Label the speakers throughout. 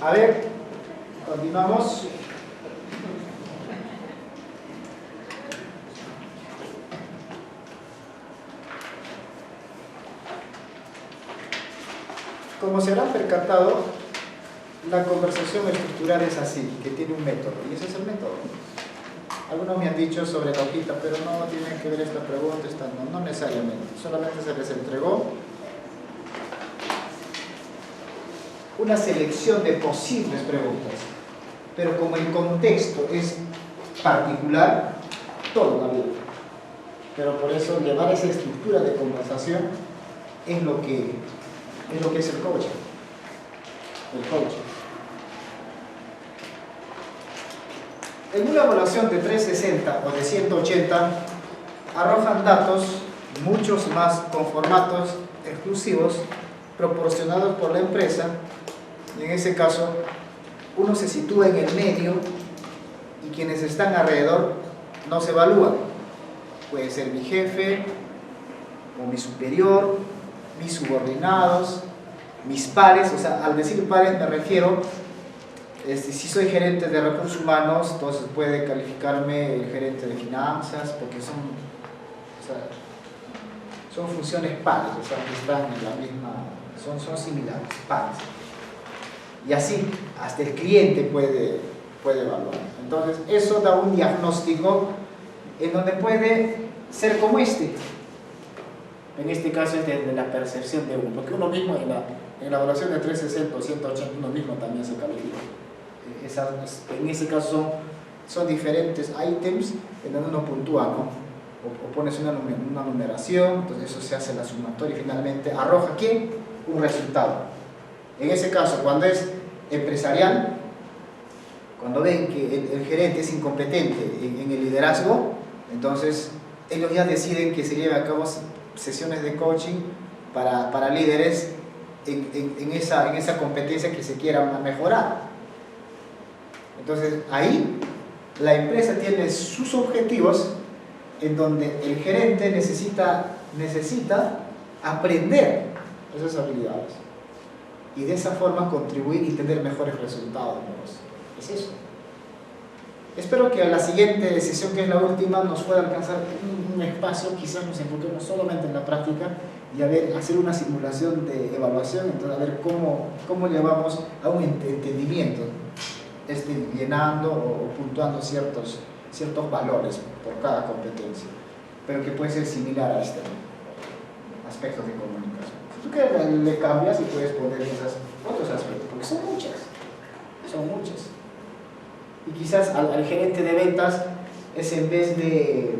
Speaker 1: A ver, continuamos. Como se habrán percatado, la conversación estructural es así, que tiene un método, y ese es el método. Algunos me han dicho sobre la hojita, pero no tienen que ver esta pregunta, no necesariamente, solamente se les entregó una selección de posibles preguntas, pero como el contexto es particular, todo va bien. Pero por eso llevar esa estructura de conversación es lo que es el coaching. El coaching. En una evaluación de 360 o de 180 arrojan datos, muchos más con formatos exclusivos proporcionados por la empresa, y en ese caso uno se sitúa en el medio y quienes están alrededor no se evalúan. Puede ser mi jefe o mi superior, mis subordinados, mis pares. O sea, al decir pares me refiero, si soy gerente de recursos humanos, entonces puede calificarme el gerente de finanzas, porque son funciones pares, o sea, que están en la misma, son similares, pares. Y así, hasta el cliente puede evaluar. Entonces, eso da un diagnóstico en donde puede ser como este. En este caso es desde la percepción de uno, porque uno mismo en la evaluación de 360 o 180 uno mismo también se califica. En ese caso son diferentes ítems en donde uno puntúa, ¿no? O pones una numeración, entonces eso se hace la sumatoria y finalmente arroja ¿qué? Un resultado. En ese caso, cuando es empresarial, cuando ven que el gerente es incompetente en el liderazgo, entonces ellos ya deciden que se lleve a cabo sesiones de coaching para líderes en esa competencia que se quiera mejorar. Entonces ahí la empresa tiene sus objetivos en donde el gerente necesita aprender esas habilidades y de esa forma contribuir y tener mejores resultados. Es eso. Espero que a la siguiente sesión, que es la última, nos pueda alcanzar un espacio, quizás nos enfoquemos solamente en la práctica y hacer una simulación de evaluación, entonces a ver cómo llevamos a un entendimiento, llenando o puntuando ciertos valores por cada competencia, pero que puede ser similar a aspectos de comunicación. Si tú quieres, le cambias y puedes poner esos otros aspectos, porque son muchas. Y quizás al gerente de ventas es en vez de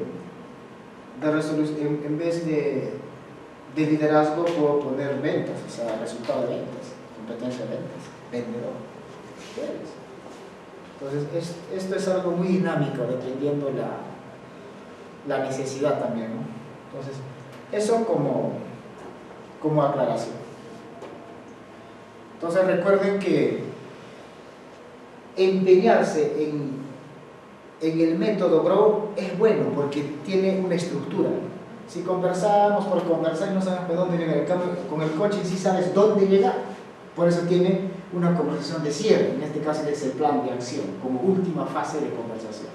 Speaker 1: liderazgo puedo poner ventas, o sea, resultado de ventas, competencia de ventas, vendedor. Entonces, esto es algo muy dinámico, dependiendo la necesidad también, ¿no? Entonces, eso como aclaración. Entonces, recuerden que empeñarse en el método GROW es bueno porque tiene una estructura. Si conversamos por conversar y no sabemos por dónde llegar, con el coaching sí sabes dónde llegar. Por eso tiene una conversación de cierre, en este caso es el plan de acción, como última fase de conversación.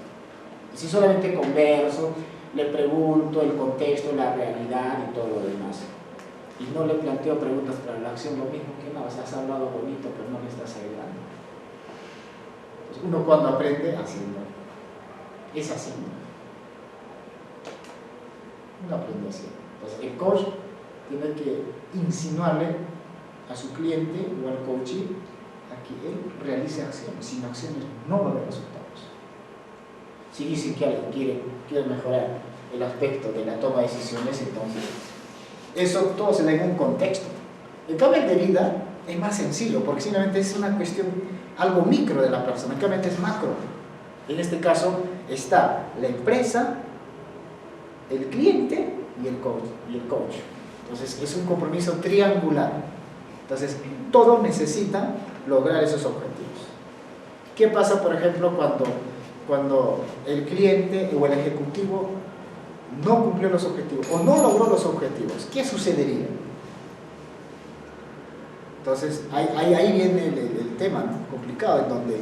Speaker 1: Si solamente converso, le pregunto el contexto, la realidad y todo lo demás, y no le planteo preguntas para la acción, lo mismo que no, o sea, has hablado bonito, pero no me estás ayudando. Pues uno cuando aprende, haciendo, es haciendo. Uno aprende haciendo. Entonces el coach tiene que insinuarle a su cliente o al coachee a que él realice acciones. Sin acciones no va a haber resultados. Si dicen que alguien quiere mejorar el aspecto de la toma de decisiones, entonces eso todo se da en un contexto. El cambio de vida es más sencillo porque simplemente es una cuestión, algo micro de la persona. El cambio es macro. En este caso está la empresa, el cliente y el coach. Entonces es un compromiso triangular. Entonces todo necesita lograr esos objetivos. ¿Qué pasa, por ejemplo, cuando el cliente o el ejecutivo no cumplió los objetivos o no logró los objetivos? ¿Qué sucedería? Entonces ahí viene tema, ¿no? Complicado, en donde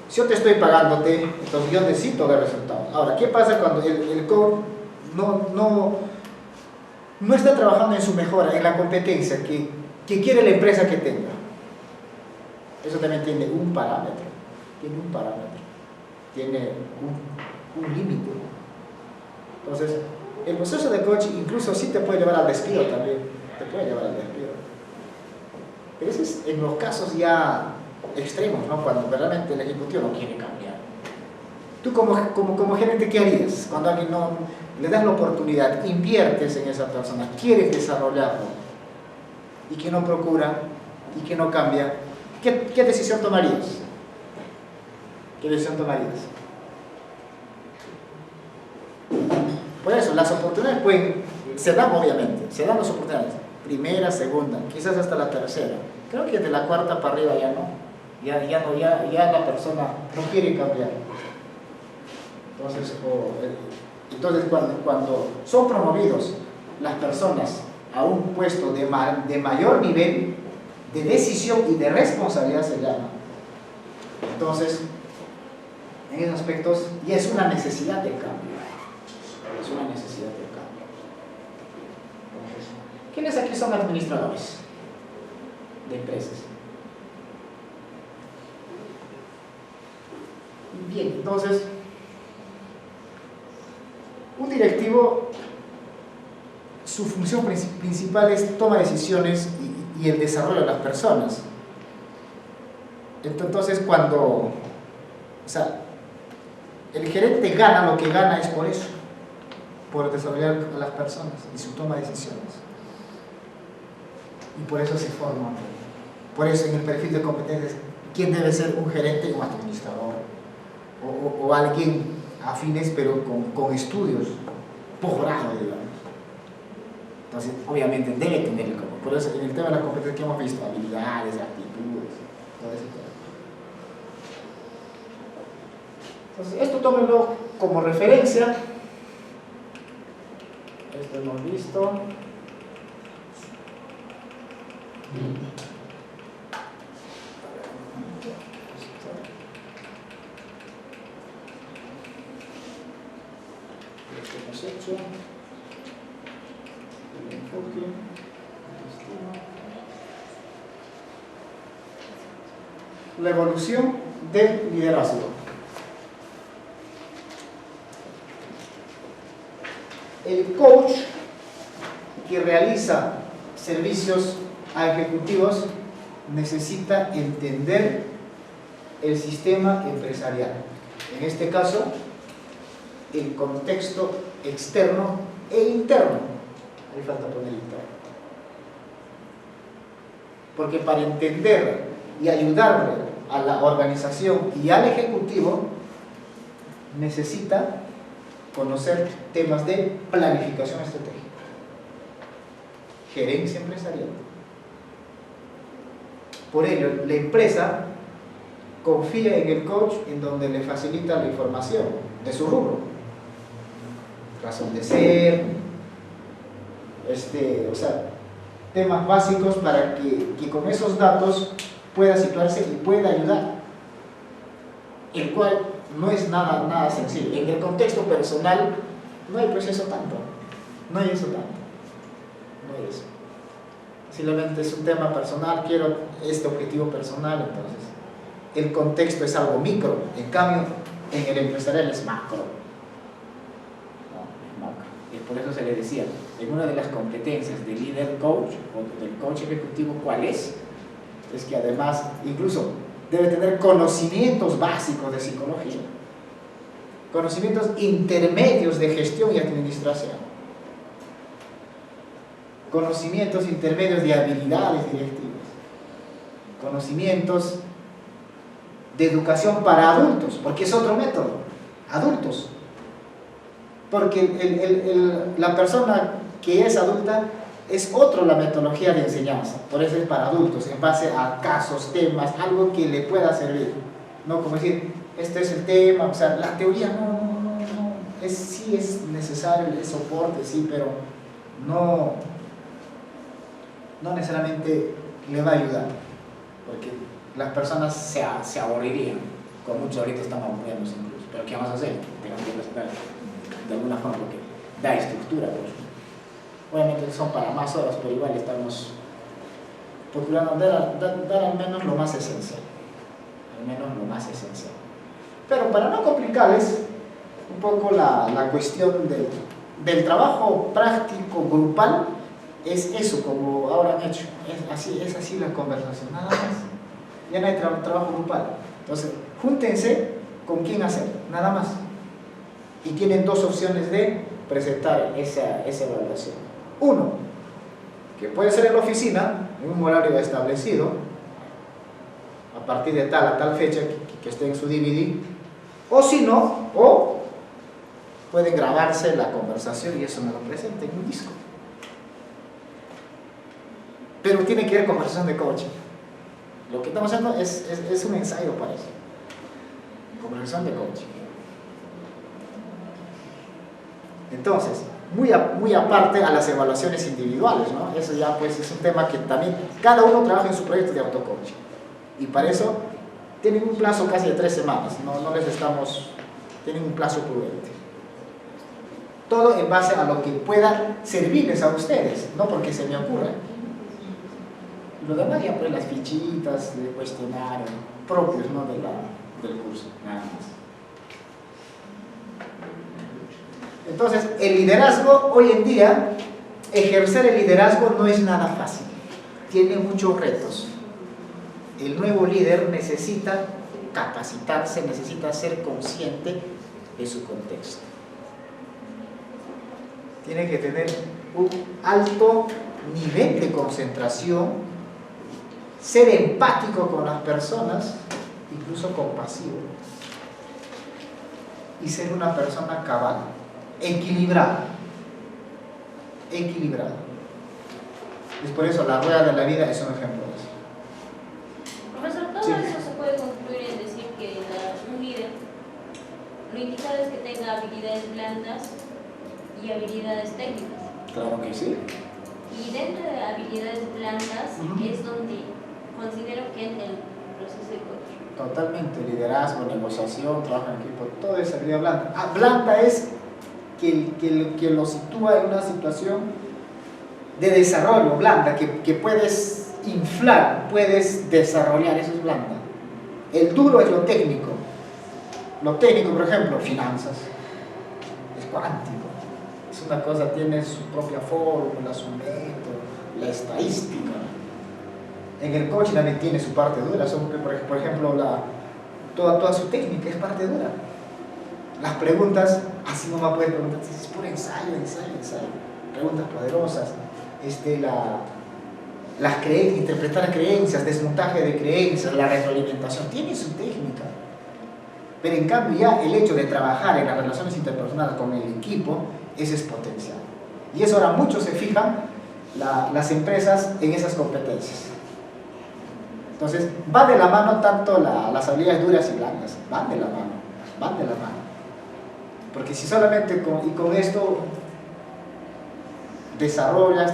Speaker 1: si yo te estoy pagándote, entonces yo necesito ver resultados. Ahora, ¿qué pasa cuando el coach no está trabajando en su mejora, en la competencia que quiere la empresa que tenga? Eso también tiene un parámetro, tiene un límite. Entonces, el proceso de coach incluso sí te puede llevar al despido también, Pero ese es en los casos ya extremos, ¿no? Cuando realmente el ejecutivo no quiere cambiar. Tú como gerente, ¿qué harías? Cuando alguien no le das la oportunidad, inviertes en esa persona, quieres desarrollarlo y que no procura y que no cambia, ¿qué decisión tomarías? Por eso, las oportunidades se dan obviamente, se dan las oportunidades, primera, segunda, quizás hasta la tercera. Creo que de la cuarta para arriba ya no, ya la persona no quiere cambiar. Entonces cuando son promovidos las personas a un puesto de mayor nivel de decisión y de responsabilidad se llama. Entonces, en esos aspectos ya es una necesidad de cambio. Entonces, ¿quiénes aquí son administradores de empresas? Bien, entonces, un directivo, su función principal es tomar decisiones y el desarrollo de las personas. Entonces, el gerente gana lo que gana es por eso, por desarrollar a las personas y su toma de decisiones. Y por eso se forma. Por eso en el perfil de competencias, ¿quién debe ser un gerente? Un administrador. O alguien afines, pero con estudios, posgrado, digamos. Entonces, obviamente, debe tener el campo. Por eso, en el tema de la competencia que hemos visto, habilidades, actitudes, todo eso. Entonces, esto tómenlo como referencia. Esto hemos visto. Esto hemos hecho. El enfoque. La evolución del liderazgo. El coach que realiza servicios a ejecutivos necesita entender el sistema empresarial. En este caso, el contexto externo e interno. Ahí falta poner interno. Porque para entender y ayudarle a la organización y al ejecutivo, necesita conocer temas de planificación estratégica, gerencia empresarial. Por ello, la empresa confía en el coach en donde le facilita la información de su rubro, razón de ser, temas básicos para que con esos datos pueda situarse y pueda ayudar, el cual no es nada sencillo. En el contexto personal no hay proceso tanto, no hay eso. Simplemente es un tema personal, quiero este objetivo personal, entonces el contexto es algo micro, en cambio en el empresarial es macro. Y por eso se le decía, en una de las competencias del líder coach o del coach ejecutivo, ¿cuál es? Es que además incluso debe tener conocimientos básicos de psicología, conocimientos intermedios de gestión y administración, conocimientos intermedios de habilidades directivas, conocimientos de educación para adultos, porque es otro método, adultos. Porque la persona que es adulta es otra la metodología de enseñanza, por eso es para adultos, en base a casos, temas, algo que le pueda servir. No como decir, este es el tema, o sea, la teoría sí es necesario, el soporte, sí, pero no necesariamente le va a ayudar, porque las personas se aburrirían, como muchos ahorita están aburriéndose incluso. Pero ¿qué vamos a hacer? Tenemos que presentar de alguna forma porque da estructura. Pues. Obviamente son para más horas, pero igual estamos procurando dar al menos lo más esencial. Al menos lo más esencial. Pero para no complicarles un poco la cuestión del trabajo práctico grupal, es eso, como ahora han hecho. Es así la conversación, nada más. Ya no hay trabajo grupal. Entonces, júntense con quién hacer, nada más. Y tienen dos opciones de presentar esa evaluación. Uno, que puede ser en la oficina, en un horario establecido, a partir de tal a tal fecha que esté en su DVD, o si no, o pueden grabarse la conversación y eso me lo presenta en un disco. Pero tiene que ver conversación de coaching. Lo que estamos haciendo es un ensayo para eso. Conversación de coaching. Entonces, muy aparte a las evaluaciones individuales, ¿no? Eso ya pues es un tema que también cada uno trabaja en su proyecto de autocoaching. Y para eso tienen un plazo casi de 3 semanas, no les estamos, tienen un plazo prudente. Todo en base a lo que pueda servirles a ustedes, no porque se me ocurra. Lo demás ya pues las fichitas de cuestionario propios, ¿no? del curso, nada más. Entonces, el liderazgo hoy en día, ejercer el liderazgo no es nada fácil, tiene muchos retos. El nuevo líder necesita capacitarse, necesita ser consciente de su contexto. Tiene que tener un alto nivel de concentración, ser empático con las personas, incluso compasivo, y ser una persona cabal, equilibrada. Es por eso la rueda de la vida es un ejemplo de eso.
Speaker 2: Profesor, todo eso se puede concluir en decir que un líder, lo indicado es que tenga habilidades blandas y habilidades técnicas.
Speaker 1: Claro que sí.
Speaker 2: Y dentro de habilidades blandas es donde considero que entra el proceso de coaching.
Speaker 1: Totalmente, liderazgo, negociación, trabajo en equipo, todo es habilidad blanda. Blanda es que lo sitúa en una situación de desarrollo, blanda, que puedes inflar, puedes desarrollar, eso es blanda. El duro es lo técnico. Lo técnico, por ejemplo, finanzas, es cuántico. Es una cosa, tiene su propia fórmula, su método, la estadística. En el coaching también tiene su parte dura, por ejemplo, toda su técnica es parte dura. Las preguntas, así mamá puede preguntar, es puro ensayo. Preguntas poderosas, interpretar creencias, desmontaje de creencias, la retroalimentación, tiene su técnica. Pero en cambio ya el hecho de trabajar en las relaciones interpersonales con el equipo, ese es potencial. Y eso ahora muchos se fijan, las empresas, en esas competencias. Entonces, va de la mano tanto las habilidades duras y blandas, van de la mano. Porque si solamente con esto desarrollas,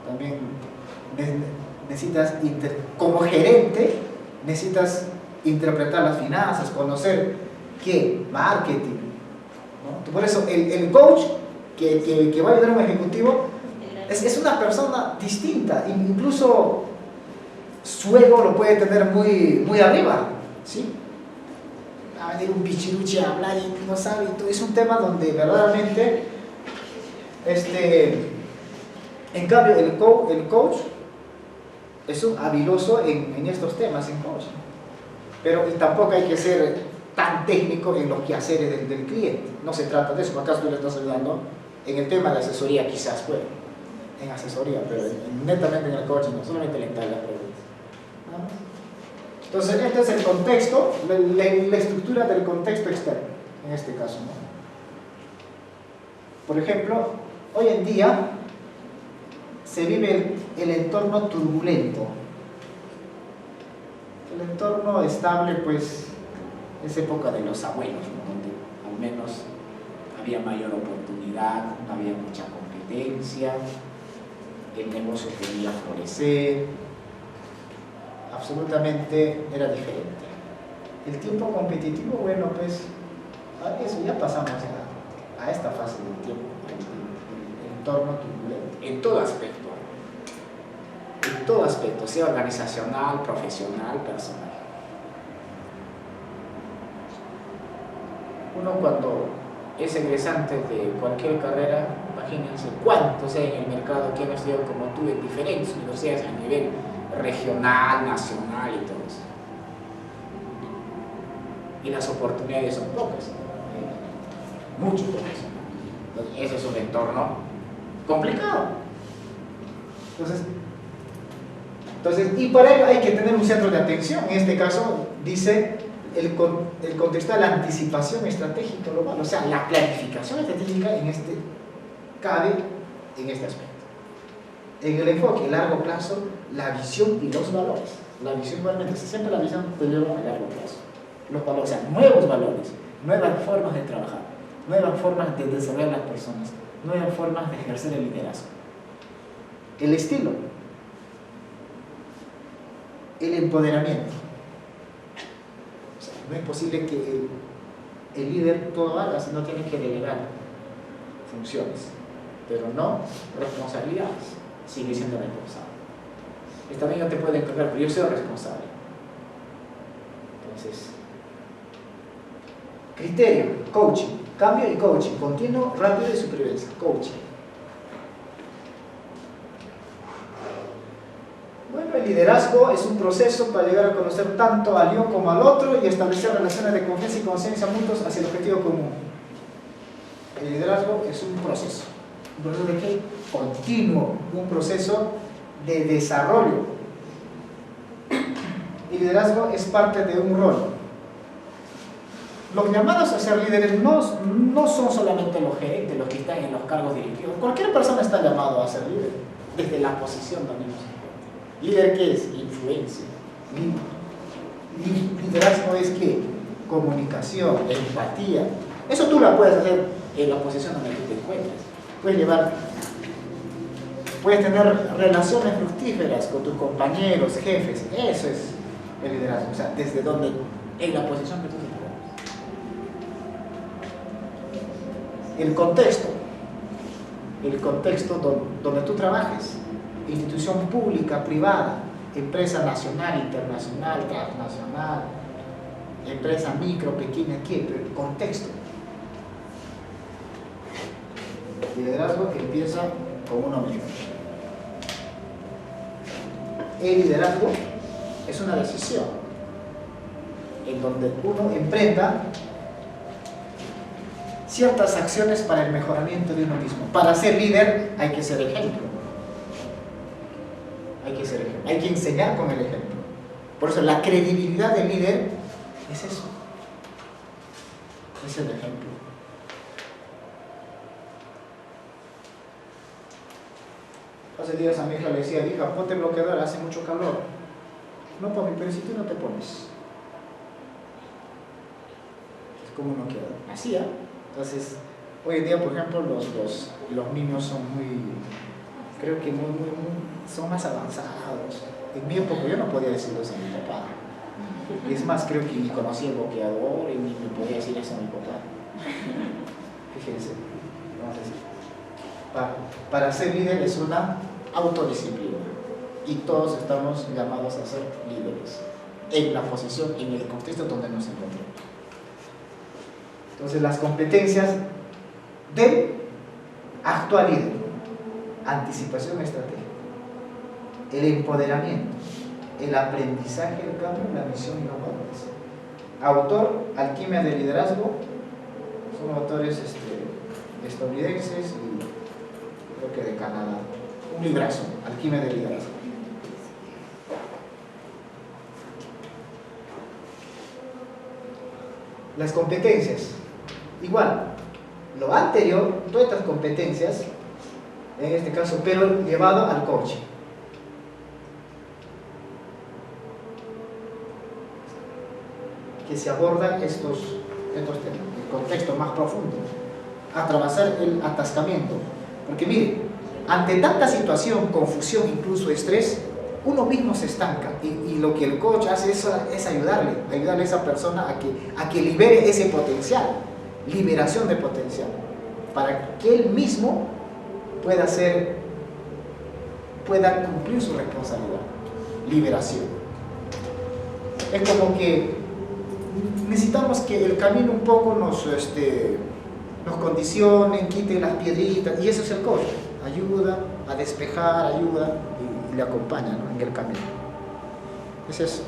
Speaker 1: también necesitas, como gerente, necesitas interpretar las finanzas, conocer qué, marketing, ¿no? Por eso el coach que va a ayudar a un ejecutivo es una persona distinta, incluso su ego lo puede tener muy arriba, ¿sí? A venir un pichiruchi a hablar y no sabe, y todo es un tema donde verdaderamente en cambio el coach es un habiloso en estos temas, en coaching, pero tampoco hay que ser tan técnico en los quehaceres del cliente, no se trata de eso. Acá tú le estás ayudando en el tema de asesoría, quizás puede, en asesoría, pero netamente en el coaching no, solamente le entra las preguntas. Entonces, este es el contexto, la estructura del contexto externo, en este caso, ¿no? Por ejemplo, hoy en día se vive el entorno turbulento. El entorno estable, pues, es época de los abuelos, ¿no? Donde al menos había mayor oportunidad, no había mucha competencia, el negocio podía florecer, absolutamente era diferente. El tiempo competitivo, bueno, pues a eso ya pasamos a esta fase del tiempo, el entorno turbulento, en todo aspecto, sea organizacional, profesional, personal. Uno cuando es egresante de cualquier carrera, imagínense cuántos hay en el mercado que han estudiado como tú en diferentes universidades a nivel regional, nacional y todo eso. Y las oportunidades son pocas, mucho pocas. Entonces, ese es un entorno complicado. Entonces, y para ello hay que tener un centro de atención. En este caso, dice el contexto de la anticipación estratégica global, o sea, la planificación estratégica cabe en este aspecto. En el enfoque a largo plazo, la visión y los valores. La visión igualmente, siempre la visión te lleva a largo plazo. Los valores, o sea, nuevos valores, nuevas formas de trabajar, nuevas formas de desarrollar las personas, nuevas formas de ejercer el liderazgo. El estilo, el empoderamiento. O sea, no es posible que el líder todo haga, sino tiene que delegar funciones, pero no responsabilidades. Sigue siendo responsable. Esta vez no te puede encargar, pero yo soy responsable. Entonces, criterio, coaching, cambio y coaching, continuo, rápido y supervivencia, coaching. Bueno, el liderazgo es un proceso para llegar a conocer tanto al yo como al otro y establecer relaciones de confianza y conciencia mutuos hacia el objetivo común. El liderazgo es un proceso de qué? Continuo, un proceso de desarrollo. El liderazgo es parte de un rol. Los llamados a ser líderes no son solamente los gerentes, los que están en los cargos directivos. Cualquier persona está llamado a ser líder, desde la posición donde nos encontramos. ¿Líder qué es? Influencia. Liderazgo es ¿qué? Comunicación, empatía. Eso tú la puedes hacer en la posición donde tú te encuentres. Puedes tener relaciones fructíferas con tus compañeros, jefes. Eso es el liderazgo. O sea, desde donde, en la posición que tú te encuentres. El contexto donde tú trabajes. Institución pública, privada, empresa nacional, internacional, transnacional, empresa micro, pequeña, ¿qué? Pero el contexto. El liderazgo empieza con uno mismo. El liderazgo es una decisión en donde uno emprenda ciertas acciones para el mejoramiento de uno mismo. Para ser líder hay que ser ejemplo. Hay que enseñar con el ejemplo. Por eso la credibilidad del líder es eso. Es el ejemplo. Hace días a mi hija le decía, hija, ponte bloqueador, hace mucho calor. No, papi, pero si tú no te pones. Es como uno queda. Así, ¿eh? Entonces, hoy en día, por ejemplo, los niños son creo que son más avanzados. En mi época yo no podía decirlo eso a mi papá. Y es más, creo que ni conocía el bloqueador y ni me podía decir eso a mi papá. Fíjense. Entonces, para ser líder es una autodisciplina. Y todos estamos llamados a ser líderes. En la posición, en el contexto donde nos encontramos. Entonces, las competencias del actual líder. Anticipación estratégica, el empoderamiento, el aprendizaje del cambio, la misión y los valores. Autor, Alquimia del Liderazgo, son autores estadounidenses y creo que de Canadá. Un librazo, Alquimia del Liderazgo. Las competencias, igual, lo anterior, todas estas competencias, en este caso, pero llevado al coaching. Que se abordan estos temas, el contexto más profundo, atravesar el atascamiento. Porque mire, ante tanta situación, confusión, incluso estrés, uno mismo se estanca y lo que el coach hace es ayudarle a esa persona a que libere ese potencial, liberación de potencial, para que él mismo pueda cumplir su responsabilidad, liberación. Es como que necesitamos que el camino un poco nos condicione, quite las piedritas, y eso es el coach, ayuda a despejar, ayuda y le acompaña, ¿no?, en el camino. Es eso.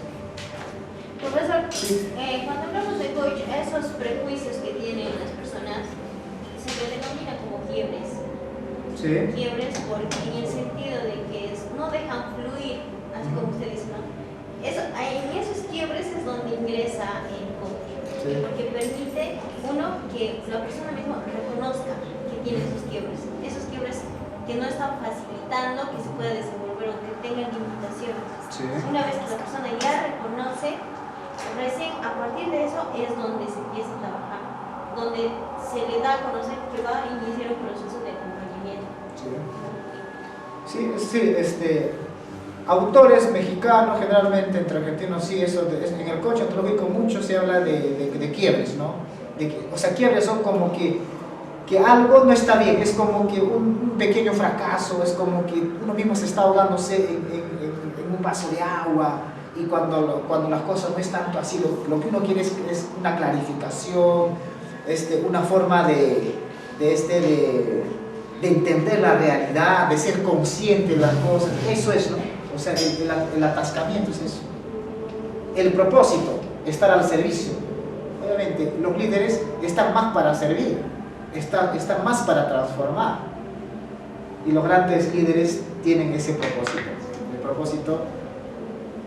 Speaker 2: Profesor,
Speaker 1: Sí.
Speaker 2: Cuando hablamos de coach, esos prejuicios que tienen las personas se le denomina como quiebres.
Speaker 1: Sí.
Speaker 2: Quiebres porque en el sentido de que no dejan fluir, así como usted dice, ¿no? En esos quiebres es donde ingresa el coach,
Speaker 1: Sí.
Speaker 2: porque permite, uno, que la persona misma reconozca que tiene esos quiebres que no están facilitando que se pueda desenvolver o que tengan limitaciones.
Speaker 1: Sí.
Speaker 2: Una vez que la persona ya reconoce, recién a partir de eso es donde se empieza a trabajar, donde se le da a conocer que va a iniciar un proceso de acompañamiento.
Speaker 1: Sí, autores mexicanos, generalmente entre argentinos, sí, en el coach ontológico mucho se habla de quiebres, ¿no? Quiebres son como que algo no está bien, es como que un pequeño fracaso, es como que uno mismo se está ahogándose en un vaso de agua, y cuando las cosas no es tanto así, lo que uno quiere es una clarificación, una forma de entender la realidad, de ser consciente de las cosas. Eso es, ¿no? O sea, el atascamiento es eso. El propósito, estar al servicio. Obviamente, los líderes están más para servir, están más para transformar. Y los grandes líderes tienen ese propósito, el propósito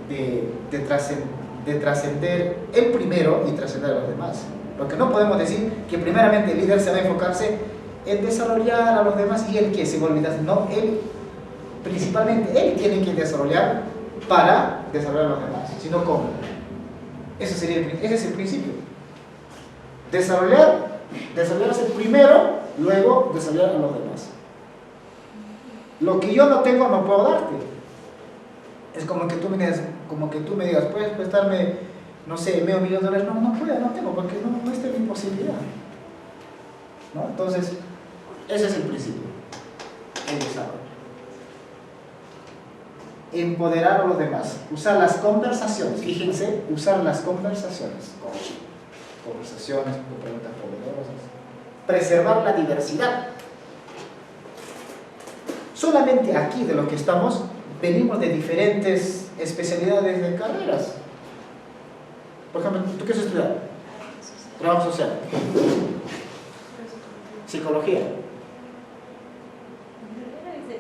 Speaker 1: de trascender el primero y trascender a los demás. Porque no podemos decir que primeramente el líder se va a enfocarse en desarrollar a los demás y él que se va a olvidar. No, principalmente él tiene que desarrollar para desarrollar a los demás, sino cómo. Ese es el principio. Desarrollarse primero, luego desarrollar a los demás. Lo que yo no tengo no puedo darte. Es como que tú me digas, ¿puedes prestarme, no sé, $500,000? No puedo, no tengo, porque no está en mi posibilidad, ¿no? Entonces, ese es el principio, el desarrollo. Empoderar a los demás, usar las conversaciones, fíjense, usar las conversaciones, conversaciones con preguntas poderosas, preservar la diversidad. Solamente aquí de lo que estamos, venimos de diferentes especialidades de carreras. Por ejemplo, ¿tú qué has estudiado? Trabajo social. Psicología.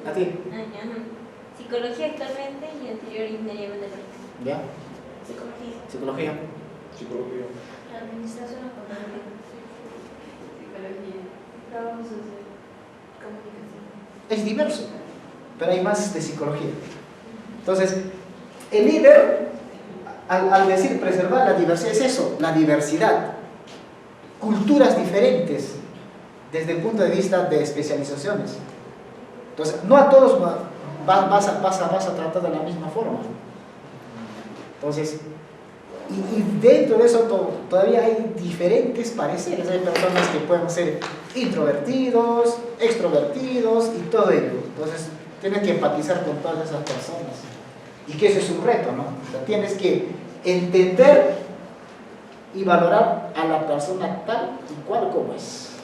Speaker 1: ¿A ti?
Speaker 2: Psicología actualmente y anterior ingeniería matemática.
Speaker 1: ¿Ya?
Speaker 2: Psicología.
Speaker 1: Psicología.
Speaker 2: Administración económica. Psicología. Trabajo social. Comunicación.
Speaker 1: Es diverso, pero hay más de psicología. Entonces, el líder, al decir preservar la diversidad, es eso, la diversidad. Culturas diferentes desde el punto de vista de especializaciones. Entonces, no a todos vas a tratar de la misma forma. Entonces, y dentro de eso todavía hay diferentes pareceres. Hay personas que pueden ser introvertidos, extrovertidos y todo ello. Entonces, tienes que empatizar con todas esas personas. Y que eso es un reto, ¿no? O sea, tienes que entender y valorar a la persona tal y cual como es.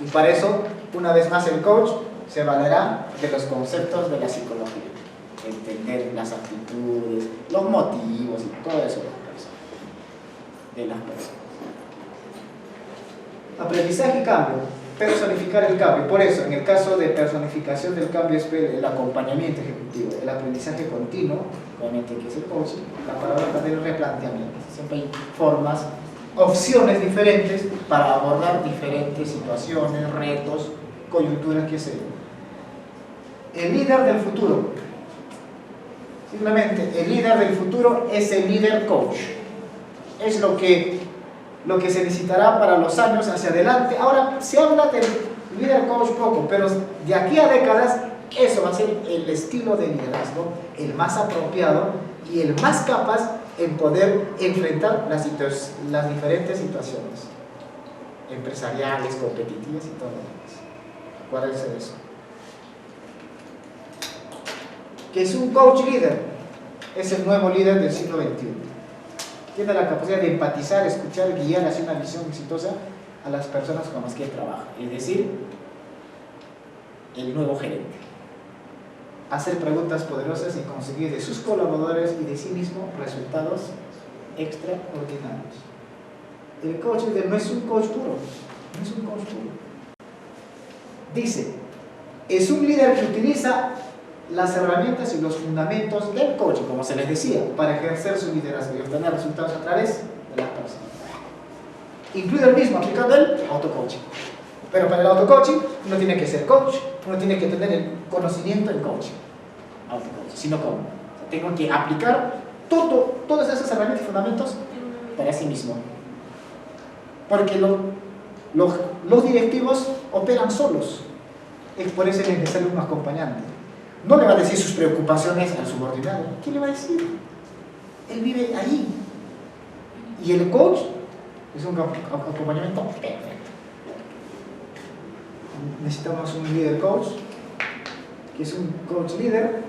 Speaker 1: Y para eso, una vez más, el coach se valerá de los conceptos de la psicología. Entender las actitudes, los motivos y todo eso de las personas. Aprendizaje y cambio. Personificar el cambio. Por eso, en el caso de personificación del cambio es el acompañamiento ejecutivo, el aprendizaje continuo, obviamente que es el coaching, la palabra del replanteamiento. Siempre hay formas, opciones diferentes para abordar diferentes situaciones, retos, coyunturas, qué sé yo. El líder del futuro. Simplemente, el líder del futuro es el líder coach. Es lo que se necesitará para los años hacia adelante. Ahora, se habla del líder coach poco, pero de aquí a décadas Eso va a ser el estilo de liderazgo, el más apropiado y el más capaz en poder enfrentar las diferentes situaciones empresariales, competitivas y todo lo demás. ¿Cuál es eso? ¿Qué es un coach líder? Es el nuevo líder del siglo XXI. Tiene la capacidad de empatizar, escuchar, guiar hacia una visión exitosa a las personas con las que trabaja. Es decir, el nuevo gerente. Hacer preguntas poderosas y conseguir de sus colaboradores y de sí mismo resultados extraordinarios. El coach líder no es un coach puro, no es un coach puro. Dice, es un líder que utiliza las herramientas y los fundamentos del coaching, como se les decía, para ejercer su liderazgo y obtener resultados a través de las personas. Incluye el mismo aplicando el autocoaching. Pero para el autocoaching uno tiene que ser coach, uno tiene que tener el conocimiento en coaching, autocoaching, sino como tengo que aplicar todas esas herramientas y fundamentos para sí mismo. Porque los directivos operan solos, es por eso es necesario un acompañante. No le va a decir sus preocupaciones al subordinado. ¿Qué le va a decir? Él vive ahí. Y el coach es un acompañamiento perfecto. Necesitamos un líder coach, que es un coach líder.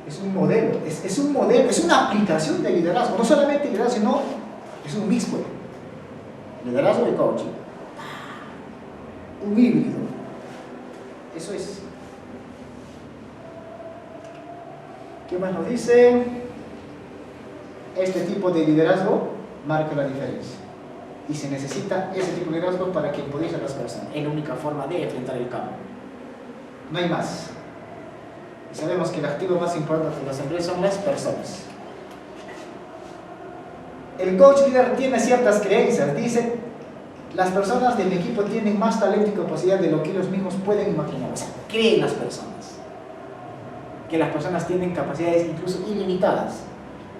Speaker 1: Es un modelo, es un modelo, es una aplicación de liderazgo. No solamente liderazgo, sino es un mixto. Liderazgo y coaching. Un híbrido. Eso es. ¿Qué más nos dice? Este tipo de liderazgo marca la diferencia. Y se necesita ese tipo de liderazgo para que empodere a las personas. Es la única forma de enfrentar el cambio. No hay más. Y sabemos que el activo más importante de las empresas son las personas. El coach líder tiene ciertas creencias. Dice, las personas del equipo tienen más talento y capacidad de lo que ellos mismos pueden imaginar. O sea, creen las personas. Que las personas tienen capacidades incluso ilimitadas.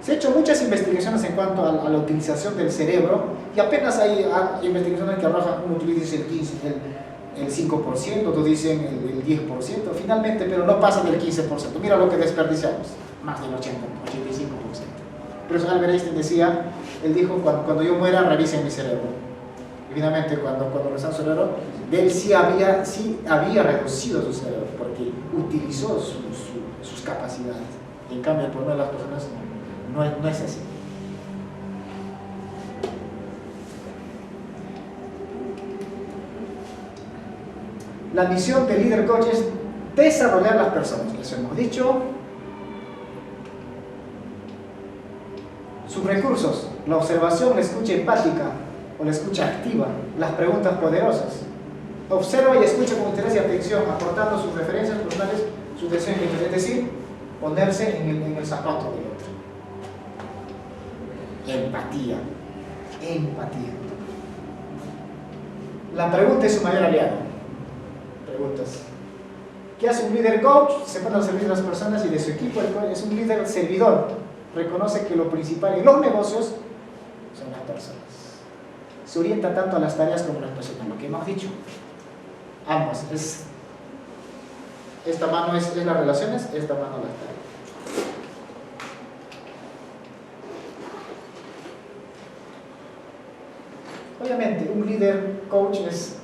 Speaker 1: Se han hecho muchas investigaciones en cuanto a la utilización del cerebro y apenas hay investigaciones que arrojan, uno utiliza el 5%, otros dicen el 10%, finalmente, pero no pasa del 15%. Mira lo que desperdiciamos, más del 80, 85%. Por eso Albert Einstein decía, él dijo, cuando yo muera, revisen mi cerebro. Y finalmente, cuando revisaron su cerebro, él sí había reducido su cerebro, porque utilizó sus capacidades. En cambio, por una de las personas no es así. La misión del líder coach es desarrollar las personas, les hemos dicho. Sus recursos, la observación, la escucha empática o la escucha activa, las preguntas poderosas. Observa y escucha con interés y atención, aportando sus referencias personales, sus deseos, es decir, ponerse en el zapato del otro. Empatía. La pregunta es su mayor aliado. Preguntas. ¿Qué hace un líder coach? Se pone al servicio de las personas y de su equipo. Es un líder servidor. Reconoce que lo principal en los negocios son las personas. Se orienta tanto a las tareas como a las personas, lo que hemos dicho. Ambas. Esta mano es las relaciones, esta mano las tareas. Obviamente, un líder coach es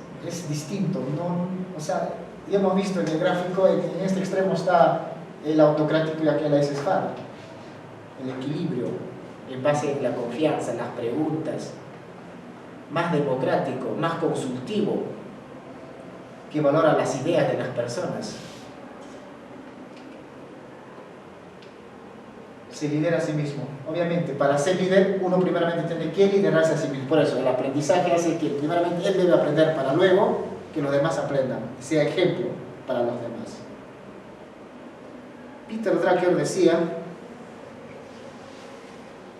Speaker 1: distinto, ¿no? O sea, ya hemos visto en el gráfico, en este extremo está el autocrático y aquí a la esfera. El equilibrio en base a la confianza, las preguntas, más democrático, más consultivo, que valora las ideas de las personas. Se lidera a sí mismo. Obviamente, para ser líder, uno primeramente tiene que liderarse a sí mismo. Por eso, el aprendizaje hace que primeramente él debe aprender para luego que los demás aprendan, sea ejemplo para los demás. Peter Drucker decía,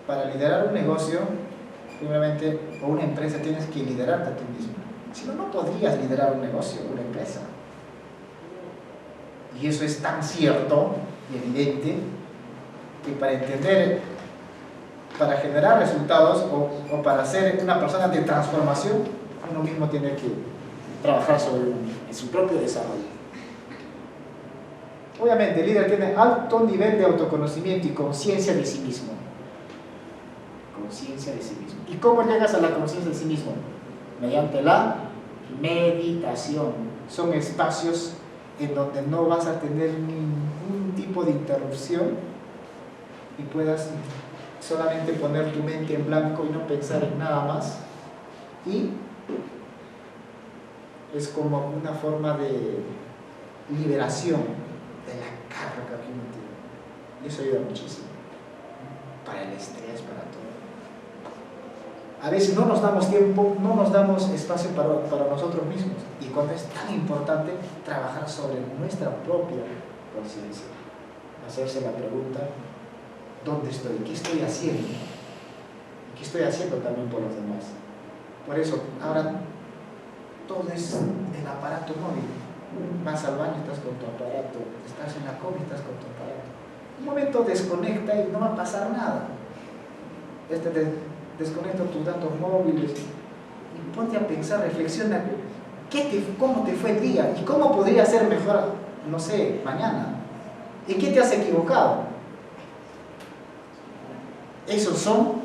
Speaker 1: para liderar un negocio, primeramente, o una empresa, tienes que liderarte a ti mismo. Si no, no podrías liderar un negocio o una empresa. Y eso es tan cierto y evidente que para entender, para generar resultados o para ser una persona de transformación, uno mismo tiene que trabajar sobre uno mismo. su propio desarrollo. Obviamente, el líder tiene alto nivel de autoconocimiento y conciencia de sí mismo. Conciencia de sí mismo. ¿Y cómo llegas a la conciencia de sí mismo? Mediante la meditación. Son espacios en donde no vas a tener ningún tipo de interrupción y puedas solamente poner tu mente en blanco y no pensar en nada más. Y es como una forma de liberación de la carga que uno tiene. Y eso ayuda muchísimo para el estrés, para todo. A veces no nos damos tiempo, no nos damos espacio para nosotros mismos. Y cuando es tan importante trabajar sobre nuestra propia conciencia, hacerse la pregunta: ¿dónde estoy? ¿Qué estoy haciendo? ¿Qué estoy haciendo también por los demás? Por eso, ahora todo es el aparato móvil. Vas al baño, estás con tu aparato. Estás en la comida, estás con tu aparato. Un momento desconecta y no va a pasar nada. Desconecta tus datos móviles y ponte a pensar, reflexiona. ¿Cómo te fue el día? ¿Y cómo podría ser mejor, no sé, mañana? ¿En qué te has equivocado? Esos son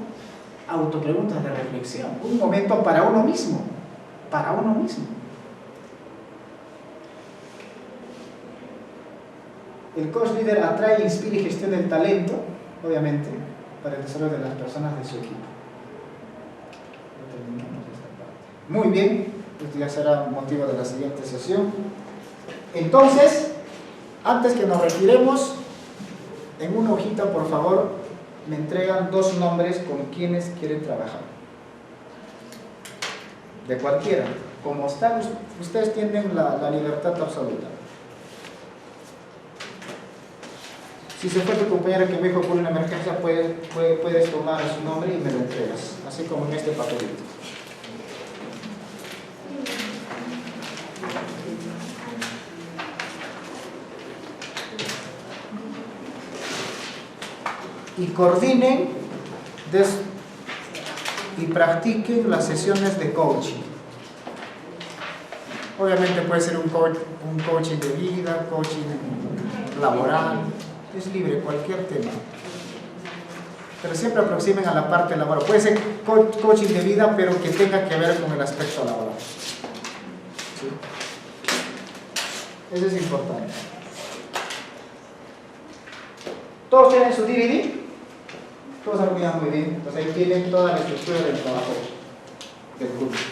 Speaker 1: autopreguntas de reflexión. Un momento para uno mismo. Para uno mismo. El coach líder atrae, inspira y gestiona el talento, obviamente, para el desarrollo de las personas de su equipo. Muy bien, esto ya será motivo de la siguiente sesión. Entonces, antes que nos retiremos, en una hojita, por favor, me entregan 2 nombres con quienes quieren trabajar. De cualquiera. Como están, ustedes tienen la libertad absoluta. Si se fue tu compañera que me dijo por una emergencia, puedes tomar su nombre y me lo entregas, así como en este papelito. Y coordinen y practiquen las sesiones de coaching. Obviamente puede ser un coaching de vida, coaching laboral, es libre, cualquier tema. Pero siempre aproximen a la parte laboral. Puede ser coaching de vida, pero que tenga que ver con el aspecto laboral. ¿Sí? Eso es importante. ¿Todos tienen su DVD? Todos armonizan muy bien. Entonces ahí tienen toda la estructura del trabajo del curso.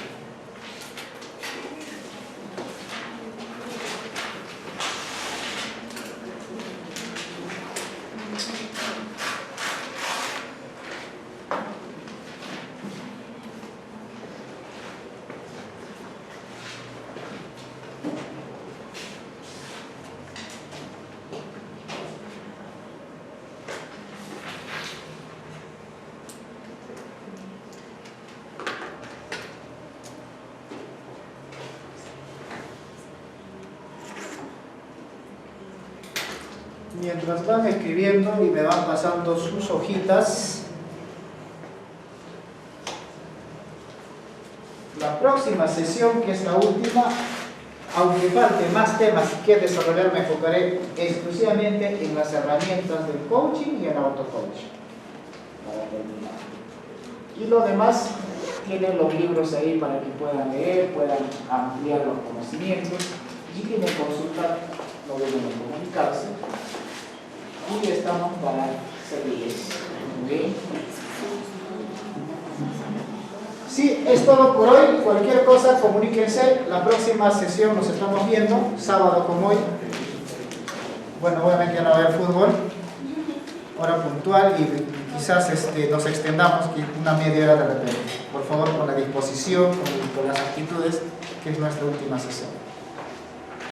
Speaker 1: Mientras van escribiendo y me van pasando sus hojitas, la próxima sesión, que es la última, aunque falte más temas que desarrollar, me enfocaré exclusivamente en las herramientas del coaching y el auto-coaching, para terminar. Y lo demás, tienen los libros ahí para que puedan leer, puedan ampliar los conocimientos, y tienen consulta, no deben comunicarse. Y estamos para servirles. Muy bien. Sí, es todo por hoy. Cualquier cosa, comuníquense. La próxima sesión nos estamos viendo, sábado como hoy. Bueno, obviamente ya no va a haber fútbol, hora puntual, y quizás nos extendamos una media hora de repente. Por favor, con la disposición, con las actitudes, que es nuestra última sesión.